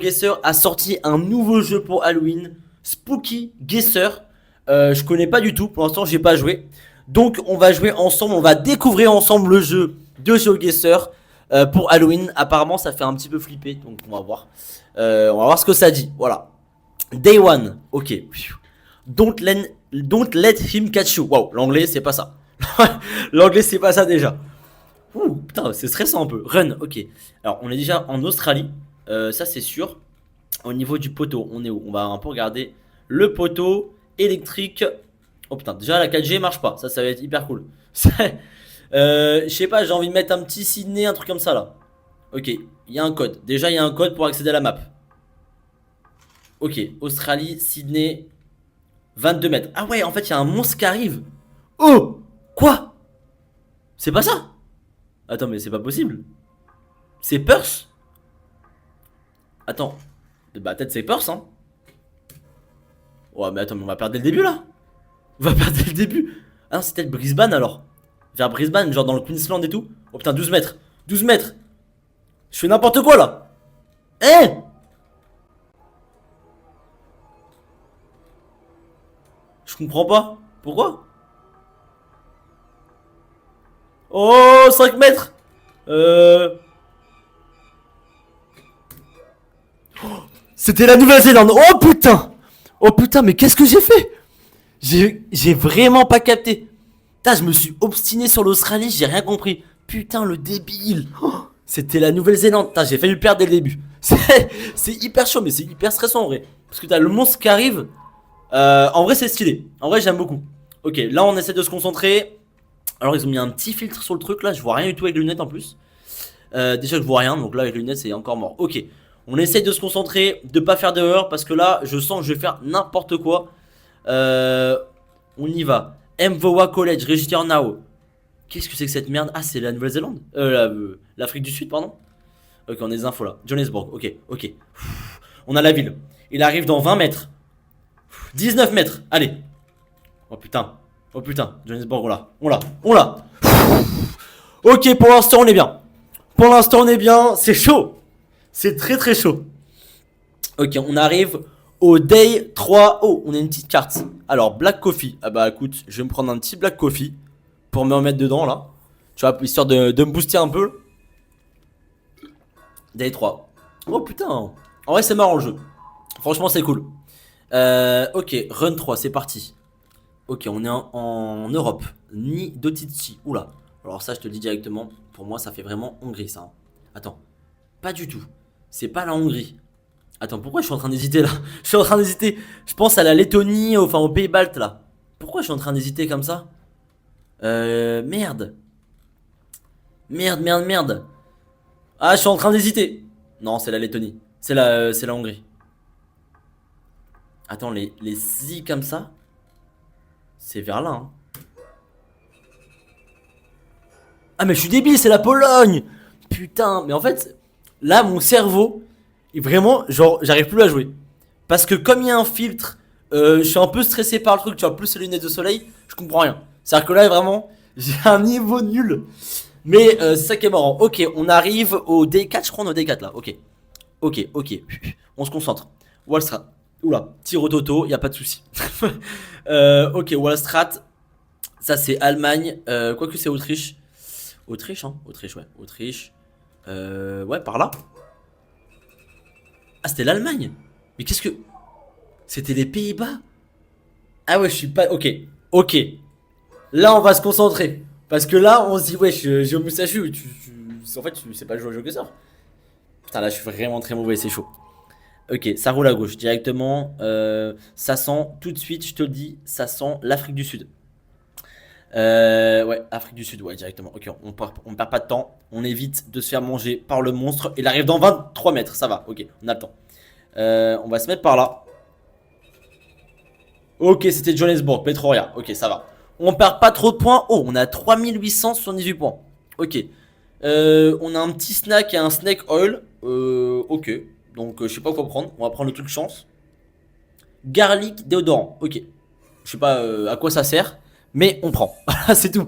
Guesser a sorti un nouveau jeu pour Halloween, Spooky Guesser. Je connais pas du tout, pour l'instant j'ai pas joué. Donc on va jouer ensemble, on va découvrir ensemble le jeu de GeoGuessr pour Halloween. Apparemment ça fait un petit peu flipper, donc on va voir. On va voir ce que ça dit, voilà. Day one, ok. Don't let him catch you. Wow, l'anglais c'est pas ça. L'anglais c'est pas ça déjà. Ouh, putain, c'est stressant un peu. Run, ok. Alors on est déjà en Australie. Ça c'est sûr. Au niveau du poteau, on est où? On va un peu regarder le poteau électrique. Oh putain, déjà la 4G marche pas. Ça va être hyper cool. Je sais pas, j'ai envie de mettre un petit Sydney, un truc comme ça là. Ok, il y a un code. Déjà, il y a un code pour accéder à la map. Ok, Australie, Sydney, 22 mètres. Ah ouais, en fait, il y a un monstre qui arrive. Oh, quoi? C'est pas ça? Attends, mais c'est pas possible. C'est Perth? Attends. Bah, peut-être c'est Perth, hein. Ouais, mais attends, mais on va perdre dès le début là. On va perdre dès le début. Ah non, c'est peut-être Brisbane alors. Vers Brisbane, genre dans le Queensland et tout. Oh putain, 12 mètres. 12 mètres. Je fais n'importe quoi là. Eh, je comprends pas. Pourquoi? Oh, 5 mètres. C'était la Nouvelle-Zélande. Oh putain. Oh putain, mais qu'est-ce que j'ai fait? J'ai vraiment pas capté. Putain, je me suis obstiné sur l'Australie, j'ai rien compris. Putain, le débile. Oh, c'était la Nouvelle-Zélande. Putain, j'ai failli perdre dès le début. C'est hyper chaud, mais c'est hyper stressant en vrai. Parce que t'as le monstre qui arrive. En vrai, c'est stylé. En vrai, j'aime beaucoup. Ok, là, on essaie de se concentrer. Alors, ils ont mis un petit filtre sur le truc là. Je vois rien du tout avec les lunettes en plus. Déjà, je vois rien. Donc là, avec les lunettes, c'est encore mort. Ok, on essaie de se concentrer, de pas faire d'erreur. Parce que là, je sens que je vais faire n'importe quoi. On y va. Mvoa College, Register Now. Qu'est-ce que c'est que cette merde? Ah, c'est la Nouvelle-Zélande, l'Afrique du Sud, pardon. Ok, on a des infos là. Johannesburg, ok, ok. On a la ville. Il arrive dans 20 mètres. 19 mètres, allez. Oh putain. Oh putain. Johannesburg, on l'a. Ok, pour l'instant, on est bien. Pour l'instant, on est bien. C'est chaud. C'est très très chaud. Ok, on arrive au day 3. Oh, on a une petite carte. Alors, Black Coffee. Ah bah écoute, je vais me prendre un petit Black Coffee pour me remettre dedans là. Tu vois, histoire de me booster un peu. Day 3. Oh putain. En vrai, c'est marrant le jeu. Franchement, c'est cool. Ok, run 3, c'est parti. Ok, on est en Europe. Ni Dotitsi. Oula. Alors ça, je te le dis directement. Pour moi, ça fait vraiment Hongrie ça, hein. Attends. Pas du tout. C'est pas la Hongrie. Attends, pourquoi je suis en train d'hésiter là? Je suis en train d'hésiter. Je pense à la Lettonie, enfin au Pays-Baltes là. Pourquoi je suis en train d'hésiter comme ça? Merde. Merde. Ah, je suis en train d'hésiter. Non, c'est la Lettonie. C'est la Hongrie. Attends, les I comme ça, c'est vers là, hein. Ah, mais je suis débile, c'est la Pologne. Putain, mais en fait, là, mon cerveau, est vraiment, genre, j'arrive plus à jouer. Parce que comme il y a un filtre, je suis un peu stressé par le truc, tu vois, plus les lunettes de soleil, je comprends rien. C'est-à-dire que là, vraiment, j'ai un niveau nul. Mais c'est ça qui est marrant. Ok, on arrive au D4, je crois, on est au D4 là. Ok, ok. On se concentre. Wallstrat. Oula, tir au toto, y a pas de souci. Ok, Wallstrat. Ça, c'est Allemagne. Quoique, c'est Autriche. Autriche, hein. Autriche, ouais. Autriche. Ouais, par là. Ah, c'était l'Allemagne. Mais qu'est-ce que. C'était les Pays-Bas. Ah ouais, je suis pas. Ok. Là, on va se concentrer. Parce que là, on se dit, ouais, j'ai au moustachu. En fait, tu sais pas jouer au jeu que ça. Putain, là, je suis vraiment très mauvais, c'est chaud. Ok, ça roule à gauche directement. Ça sent, tout de suite, je te le dis, ça sent l'Afrique du Sud. Ouais, Afrique du Sud, ouais, directement. Ok, on perd pas de temps. On évite de se faire manger par le monstre. Il arrive dans 23 mètres, ça va. Ok, on a le temps. On va se mettre par là. Ok, c'était Johannesburg, Petroria. Ok, ça va. On perd pas trop de points. Oh, on a 3878 points. Ok. On a un petit snack et un snake oil. Ok. Donc, je sais pas quoi prendre. On va prendre le truc chance. Garlic déodorant. Ok. Je sais pas à quoi ça sert. Mais on prend. Voilà, c'est tout.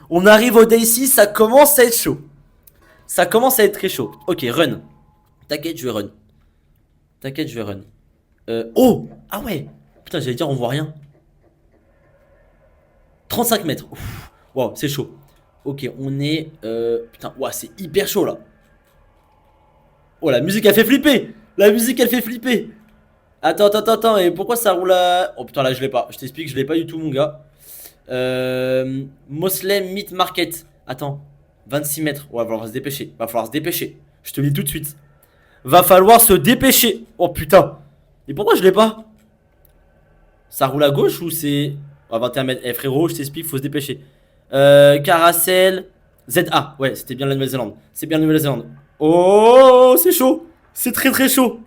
On arrive au day 6. Ça commence à être chaud. Ça commence à être très chaud. Ok, run. T'inquiète, je vais run. T'inquiète, je vais run. Oh! Ah ouais! Putain, j'allais dire, on voit rien. 35 mètres. Wow, c'est chaud. Ok, on est. Putain, ouah, c'est hyper chaud là. Oh, la musique, elle fait flipper! La musique, elle fait flipper! Attends, et pourquoi ça roule à. Oh putain, là, je l'ai pas. Je t'explique, je l'ai pas du tout, mon gars. Moslem Meat Market. Attends, 26 mètres. Ouais, va falloir se dépêcher. Va falloir se dépêcher. Je te le dis tout de suite. Va falloir se dépêcher. Oh putain. Et pourquoi je l'ai pas? Ça roule à gauche ou c'est. Oh, 21 mètres. Eh frérot, je t'explique, faut se dépêcher. Caracel. ZA. Ouais, c'était bien la Nouvelle-Zélande. C'est bien la Nouvelle-Zélande. Oh, c'est chaud. C'est très très chaud.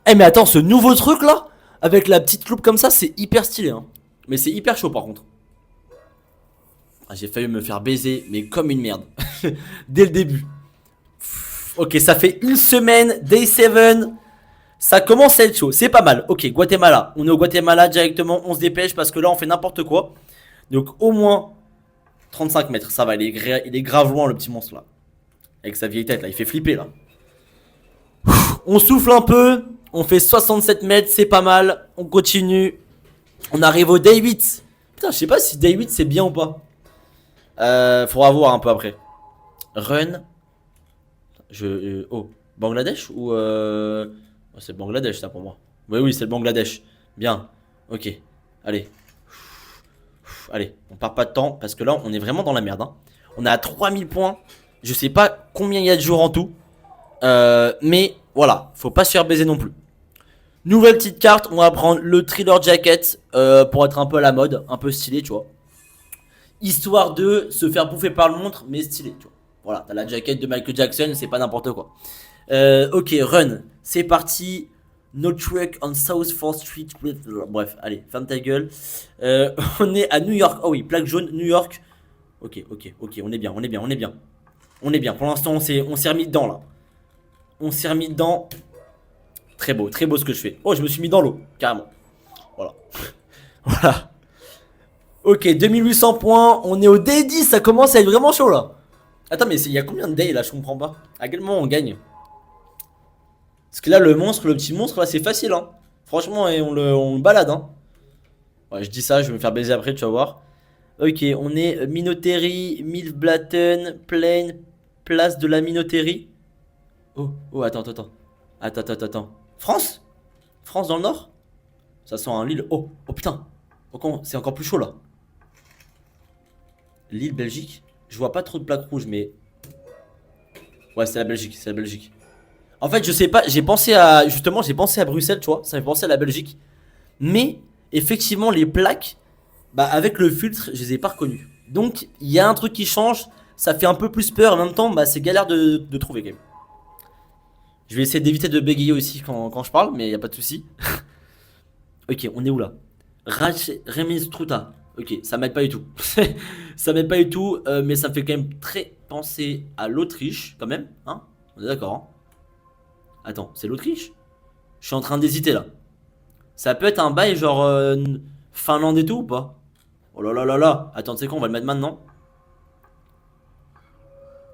Eh mais attends, ce nouveau truc là, avec la petite loupe comme ça, c'est hyper stylé hein. Mais c'est hyper chaud par contre. Ah, j'ai failli me faire baiser, mais comme une merde. Dès le début. Ok, ça fait une semaine, day 7. Ça commence à être chaud, c'est pas mal. Ok, Guatemala. On est au Guatemala directement, on se dépêche parce que là on fait n'importe quoi. Donc au moins 35 mètres, ça va, il est grave loin le petit monstre là. Avec sa vieille tête là, il fait flipper là. On souffle un peu, on fait 67 mètres, c'est pas mal. On continue. On arrive au day 8. Putain, je sais pas si day 8 c'est bien ou pas. Faudra voir un peu après. Run. Oh, Bangladesh ou oh, c'est le Bangladesh ça pour moi. Oui, c'est le Bangladesh. Bien. Ok. Allez. Allez, on perd pas de temps parce que là on est vraiment dans la merde hein. On est à 3000 points. Je sais pas combien il y a de jours en tout. Mais voilà, faut pas se faire baiser non plus. Nouvelle petite carte, on va prendre le Thriller Jacket pour être un peu à la mode, un peu stylé, tu vois. Histoire de se faire bouffer par le montre, mais stylé, tu vois. Voilà, t'as la jacket de Michael Jackson, c'est pas n'importe quoi. Ok, run, c'est parti. No truck on South 4th Street. Bref, allez, ferme ta gueule. On est à New York. Oh oui, plaque jaune, New York. Ok, on est bien. On est bien, pour l'instant on s'est remis dedans là. On s'est remis dedans. Très beau ce que je fais. Oh, je me suis mis dans l'eau, carrément. Voilà. Voilà. Ok, 2800 points. On est au day 10, ça commence à être vraiment chaud là. Attends, mais il y a combien de day là? Je comprends pas. À quel moment on gagne? Parce que là, le petit monstre là, c'est facile hein. Franchement, et on le balade hein. Ouais, je dis ça, je vais me faire baiser après, tu vas voir. Ok, on est Minoterie, Milfblatten, Plain, place de la Minoterie. Oh, attends. France? France dans le nord? Ça sent un Lille. Oh putain. C'est encore plus chaud là. Lille, Belgique. Je vois pas trop de plaques rouges, mais. Ouais, c'est la Belgique. En fait, je sais pas, j'ai pensé à. Justement, j'ai pensé à Bruxelles, tu vois. Ça m'a fait penser à la Belgique. Mais, effectivement, les plaques, bah, avec le filtre, je les ai pas reconnues. Donc, il y a un truc qui change. Ça fait un peu plus peur. En même temps, bah, c'est galère de trouver quand même. Je vais essayer d'éviter de bégayer aussi quand je parle, mais y a pas de souci. Ok, on est où là? Remistruta. Ok, ça m'aide pas du tout. Ça m'aide pas du tout, mais ça me fait quand même très penser à l'Autriche, quand même. Hein? On est d'accord, hein? Attends, c'est l'Autriche? Je suis en train d'hésiter là. Ça peut être un bail genre Finlande et tout ou pas? Oh là là là là. Attends, tu sais quoi, on va le mettre maintenant.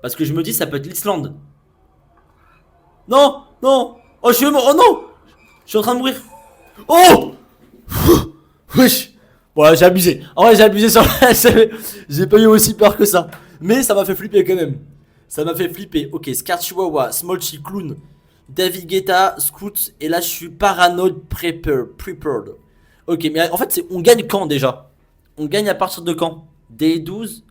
Parce que je me dis, ça peut être l'Islande. Non. Oh, je suis mort. Oh non. Je suis en train de mourir. Oh. Wesh. Bon, j'ai abusé. En vrai, j'ai abusé sur la. J'ai pas eu aussi peur que ça. Mais ça m'a fait flipper quand même. Ça m'a fait flipper. Ok, Scar Chihuahua, Smolchy, Clown, David Guetta, Scoot. Et là, je suis paranoid prepared. Ok, mais en fait, on gagne quand déjà? On gagne à partir de quand? Day 12.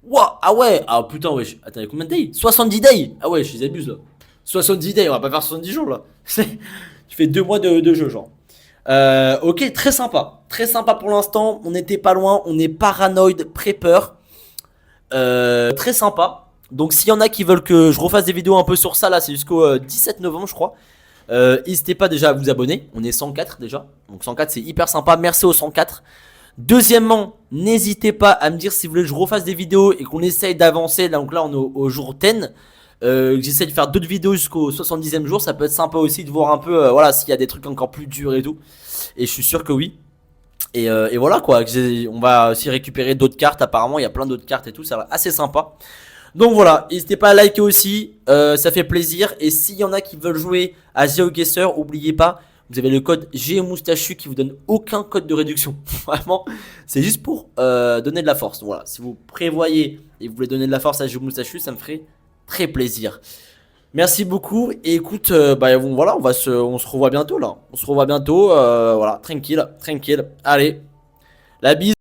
Wouah, ah ouais. Ah putain, wesh. Attends, combien de days? 70 days. Ah ouais, je les abuse là. 70 days, on va pas faire 70 jours là. Tu fais 2 mois de jeu, genre. Ok, très sympa. Très sympa pour l'instant. On n'était pas loin. On est paranoid prepper. Très sympa. Donc, s'il y en a qui veulent que je refasse des vidéos un peu sur ça, là, c'est jusqu'au 17 novembre, je crois. N'hésitez pas déjà à vous abonner. On est 104 déjà. Donc, 104, c'est hyper sympa. Merci aux 104. Deuxièmement, n'hésitez pas à me dire si vous voulez que je refasse des vidéos et qu'on essaye d'avancer. Donc là, on est au jour 10. J'essaie de faire d'autres vidéos jusqu'au 70e jour. Ça peut être sympa aussi de voir un peu voilà, s'il y a des trucs encore plus durs et tout. Et je suis sûr que oui. Et voilà quoi. On va aussi récupérer d'autres cartes. Apparemment, il y a plein d'autres cartes et tout. Ça va assez sympa. Donc voilà, n'hésitez pas à liker aussi, ça fait plaisir. Et s'il y en a qui veulent jouer à GeoGuessr, n'oubliez pas, vous avez le code GeoMoustachu qui vous donne aucun code de réduction. Vraiment, c'est juste pour donner de la force. Voilà, si vous prévoyez et vous voulez donner de la force à GeoMoustachu, ça me ferait très plaisir. Merci beaucoup. Et écoute, bah bon, voilà, on se revoit bientôt là. On se revoit bientôt, voilà, tranquille, tranquille. Allez, la bise.